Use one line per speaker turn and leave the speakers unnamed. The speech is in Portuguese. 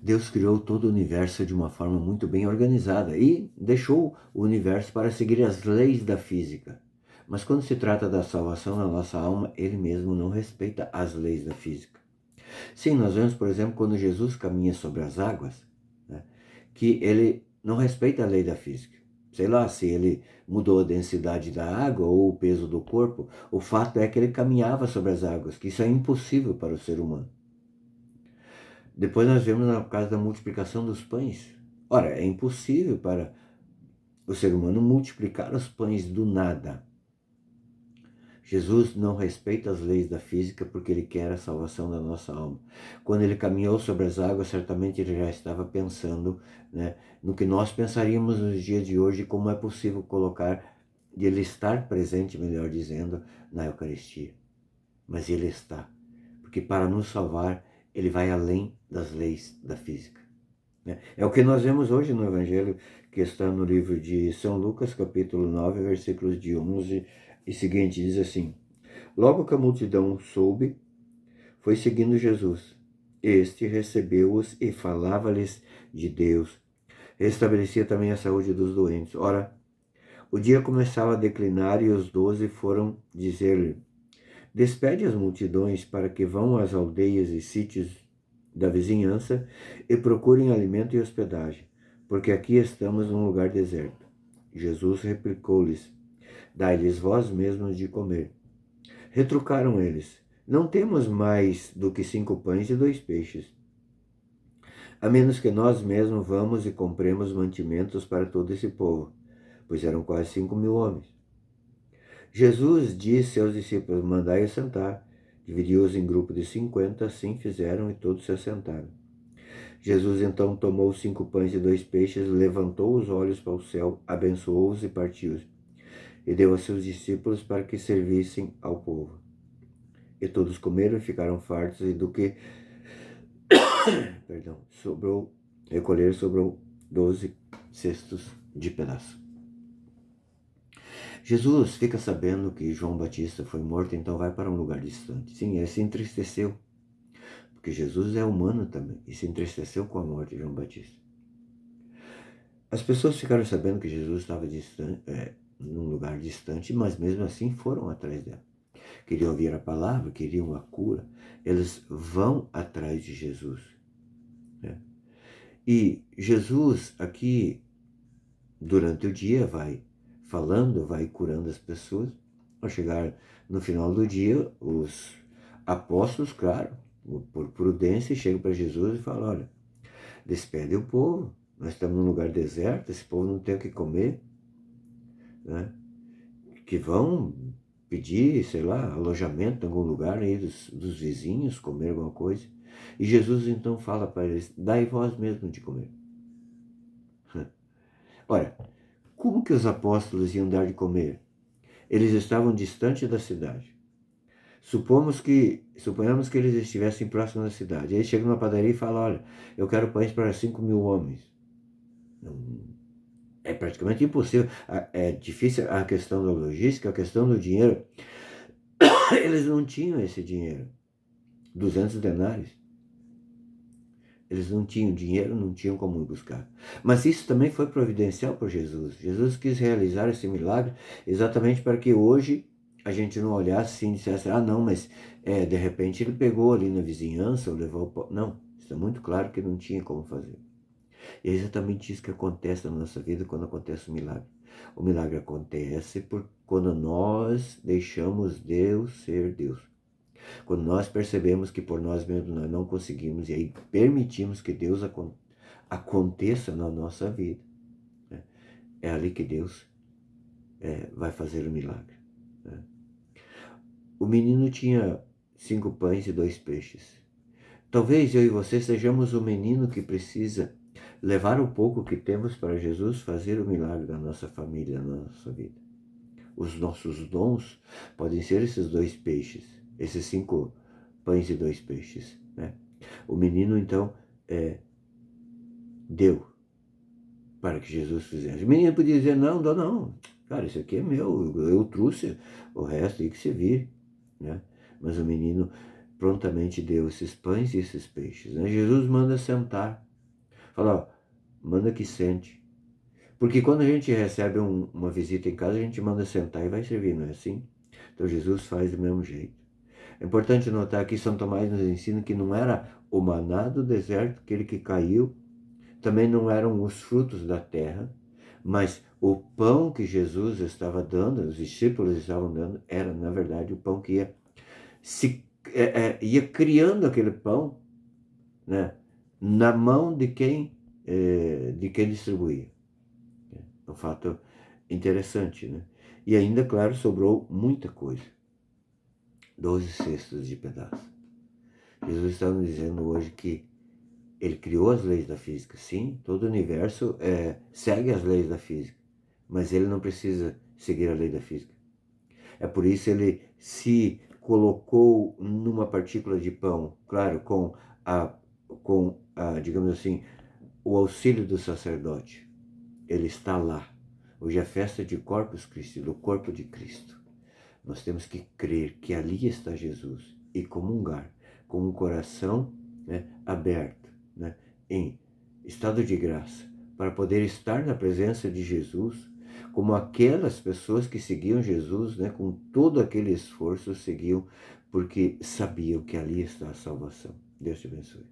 Deus criou todo o universo de uma forma muito bem organizada e deixou o universo para seguir as leis da física. Mas quando se trata da salvação da nossa alma, ele mesmo não respeita as leis da física. Sim, nós vemos, por exemplo, quando Jesus caminha sobre as águas, né, que ele não respeita a lei da física. Sei lá se ele mudou a densidade da água ou o peso do corpo, o fato é que ele caminhava sobre as águas, que isso é impossível para o ser humano. Depois nós vemos na caso da multiplicação dos pães. Ora, é impossível para o ser humano multiplicar os pães do nada. Jesus não respeita as leis da física porque ele quer a salvação da nossa alma. Quando ele caminhou sobre as águas, certamente ele já estava pensando, né, no que nós pensaríamos nos dias de hoje, como é possível colocar, de ele estar presente, melhor dizendo, na Eucaristia. Mas ele está, porque para nos salvar, ele vai além das leis da física. É o que nós vemos hoje no Evangelho, que está no livro de São Lucas, capítulo 9, versículos de 11 e seguinte, diz assim: Logo que a multidão soube, foi seguindo Jesus. Este recebeu-os e falava-lhes de Deus. Restabelecia também a saúde dos doentes. Ora, o dia começava a declinar e os 12 foram dizer-lhe: Despede as multidões para que vão às aldeias e sítios da vizinhança e procurem alimento e hospedagem, porque aqui estamos num lugar deserto. Jesus replicou-lhes: Dai-lhes vós mesmos de comer. Retrucaram eles: Não temos mais do que 5 pães e 2 peixes, a menos que nós mesmos vamos e compremos mantimentos para todo esse povo, pois eram quase 5.000 homens. Jesus disse aos discípulos: Mandai-os sentar. Dividiu-os em grupo de 50, assim fizeram e todos se assentaram. Jesus então tomou 5 pães e 2 peixes, levantou os olhos para o céu, abençoou-os e partiu-os, e deu a seus discípulos para que servissem ao povo. E todos comeram e ficaram fartos, e do que sobrou 12 cestos de pedaço. Jesus fica sabendo que João Batista foi morto, então vai para um lugar distante. Sim, ele se entristeceu, porque Jesus é humano também, e se entristeceu com a morte de João Batista. As pessoas ficaram sabendo que Jesus estava distante, num lugar distante, mas mesmo assim foram atrás dela. Queriam ouvir a palavra, queriam a cura. Eles vão atrás de Jesus. Né? E Jesus aqui, durante o dia, vai falando, vai curando as pessoas. Ao chegar no final do dia, os apóstolos, claro, por prudência, chegam para Jesus e falam: olha, despede o povo, nós estamos num lugar deserto, esse povo não tem o que comer, né? Que vão pedir, sei lá, alojamento em algum lugar aí dos vizinhos, comer alguma coisa. E Jesus então fala para eles: dai vós mesmo de comer. Ora, como que os apóstolos iam dar de comer? Eles estavam distante da cidade. Suponhamos que eles estivessem próximos da cidade. Aí chegam na padaria e falam: olha, eu quero pães para 5.000 homens. É praticamente impossível. É difícil a questão da logística, a questão do dinheiro. Eles não tinham esse dinheiro. 200 denários. Eles não tinham dinheiro, não tinham como ir buscar. Mas isso também foi providencial por Jesus. Jesus quis realizar esse milagre exatamente para que hoje a gente não olhasse assim e dissesse: ah, não, mas de repente ele pegou ali na vizinhança ou levou... Não, está muito claro que não tinha como fazer. E é exatamente isso que acontece na nossa vida quando acontece o milagre. O milagre acontece quando nós deixamos Deus ser Deus. Quando nós percebemos que por nós mesmos nós não conseguimos, e aí permitimos que Deus aconteça na nossa vida, né? É ali que Deus vai fazer o milagre. Né? O menino tinha 5 pães e 2 peixes. Talvez eu e você sejamos o menino que precisa levar o pouco que temos para Jesus fazer o milagre da nossa família, na nossa vida. Os nossos dons podem ser esses 2 peixes, esses 5 pães e 2 peixes. Né? O menino, então, deu para que Jesus fizesse. O menino podia dizer: não, não, cara, isso aqui é meu, eu trouxe, o resto aí que se vire. Né? Mas o menino prontamente deu esses pães e esses peixes. Né? Jesus manda sentar. Fala, ó, manda que sente. Porque quando a gente recebe uma visita em casa, a gente manda sentar e vai servir, não é assim? Então Jesus faz do mesmo jeito. É importante notar que São Tomás nos ensina que não era o maná do deserto, aquele que caiu, também não eram os frutos da terra, mas o pão que Jesus estava dando, os discípulos estavam dando, era, na verdade, o pão que ia criando aquele pão, né, na mão de quem distribuía. É um fato interessante, né? E ainda, claro, sobrou muita coisa. 12 cestos de pedaço. Jesus está nos dizendo hoje que ele criou as leis da física. Sim, todo o universo segue as leis da física, mas ele não precisa seguir a lei da física. É por isso ele se colocou numa partícula de pão, claro, digamos assim, o auxílio do sacerdote. Ele está lá. Hoje é a festa de Corpus Christi, do corpo de Cristo. Nós temos que crer que ali está Jesus e comungar com um coração, né, aberto, né, em estado de graça, para poder estar na presença de Jesus, como aquelas pessoas que seguiam Jesus, né, com todo aquele esforço, seguiam porque sabiam que ali está a salvação. Deus te abençoe.